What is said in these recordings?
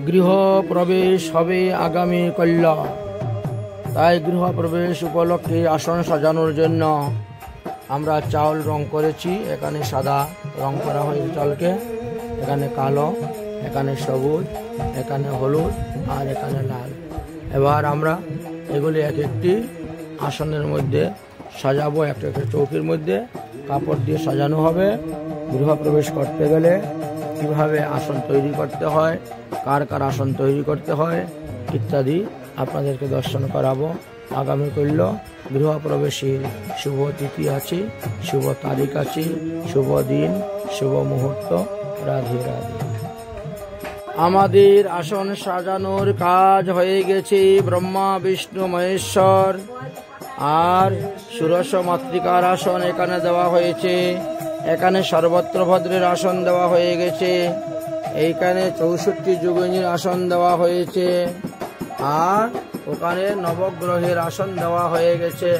গৃহ প্রবেশ হবে আগামী কল্য। তাই গৃহ প্রবেশ উপলক্ষে আসন সাজানোর জন্য আমরা চাউল রং করেছি। এখানে সাদা রং করা হয়েছে চালকে, এখানে কালো, এখানে সবুজ, এখানে হলুদ আর এখানে লাল। এবার আমরা এগুলি এক একটি আসনের মধ্যে সাজাবো। একটা একটা চৌকির মধ্যে কাপড় দিয়ে সাজানো হবে। গৃহপ্রবেশ করতে গেলে কিভাবে আসন তৈরি করতে হয়, কার কার আসন তৈরি করতে হয় ইত্যাদি আপনাদেরকে দর্শন করাবো। আগামী কল্য গৃহপ্রবেশের শুভ তিথি আছে, শুভ তারিখ আছে, শুভ দিন, শুভ মুহূর্ত। রাধে রাধে। আমাদের আসন সাজানোর কাজ হয়ে গেছে। ব্রহ্মা, বিষ্ণু, মহেশ্বর আর ষোড়শ মাতৃকার আসন এখানে দেওয়া হয়েছে। এখানে সর্বত্র ভদ্রের আসন দেওয়া হয়ে গেছে। এইখানে 64 যোগিনীর আসন দেওয়া হয়েছে। আর ওখানে নবগ্রহের আসন দেওয়া হয়ে গেছে।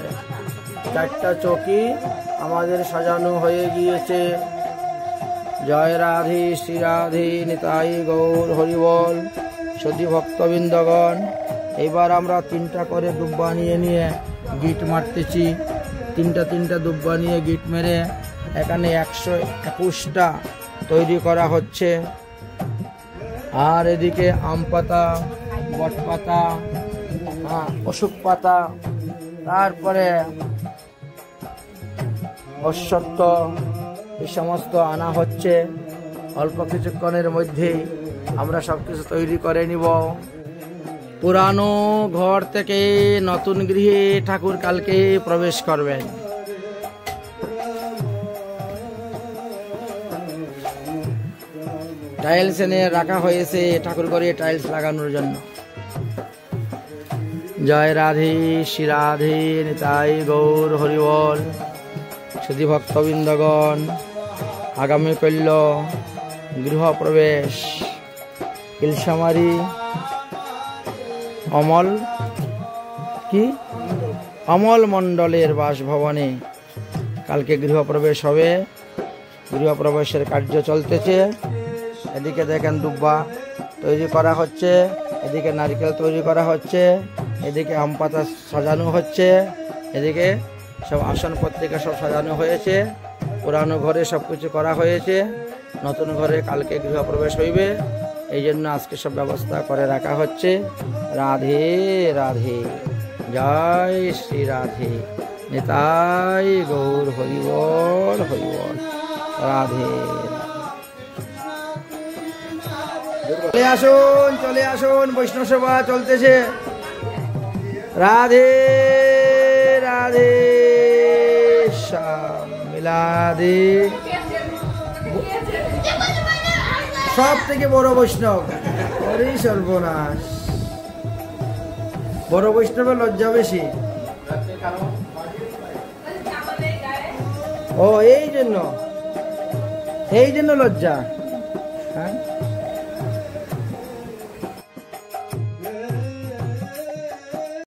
4টা চৌকি আমাদের সাজানো হয়ে গিয়েছে। জয় রাধে, শ্রী রাধে, নিতাই গৌর হরিবল। সতী ভক্তবৃন্দগণ, এবার আমরা 3টা করে দুব্বা নিয়ে গিট মারতেছি। 3টা দুব্বা নিয়ে গিট মেরে এখানে 121টা তৈরি করা হচ্ছে। আর এদিকে আম পাতা, বট পাতা, অশোক পাতা, তারপরে অশ্বত্থ, এই সমস্ত আনা হচ্ছে। অল্প কিছুক্ষণের মধ্যেই আমরা সবকিছু তৈরি করে নিব। পুরানো ঘর থেকে নতুন গৃহে ঠাকুর কালকে প্রবেশ করবেন। টাইলস এনে রাখা হয়েছে ঠাকুর ঘরে টাইলস লাগানোর জন্য। জয় রাধে, শ্রী রাধে, নিতাই গৌর হরিবল। সতী ভক্তবৃন্দগণ, আগামী কল্য গৃহপ্রবেশ ইলশামারি অমল মণ্ডলের বাসভবনে কালকে গৃহপ্রবেশ হবে। গৃহপ্রবেশের কার্য চলতেছে। এদিকে দেখেন দুব্বা তৈরি করা হচ্ছে, এদিকে নারকেল তৈরি করা হচ্ছে, এদিকে আম পাতা সাজানো হচ্ছে, এদিকে সব আসন পত্রিকা সব সাজানো হয়েছে। পুরানো ঘরে সবকিছু করা হয়েছে। নতুন ঘরে কালকে গৃহপ্রবেশ হইবে, এই জন্য আজকে সব ব্যবস্থা করে রাখা হচ্ছে। রাধে রাধে, জয় শ্রী রাধে, নিতাই গৌর হরিবল হরিবল। রাধে। চলে আসুন, বৈষ্ণব সেবা চলতেছে। রাধে রাধে, মিলাদে। সব থেকে বড় বৈষ্ণব, সর্বনাশ। বড় বৈষ্ণবের লজ্জা বেশি। ও এই জন্য লজ্জা। হ্যাঁ,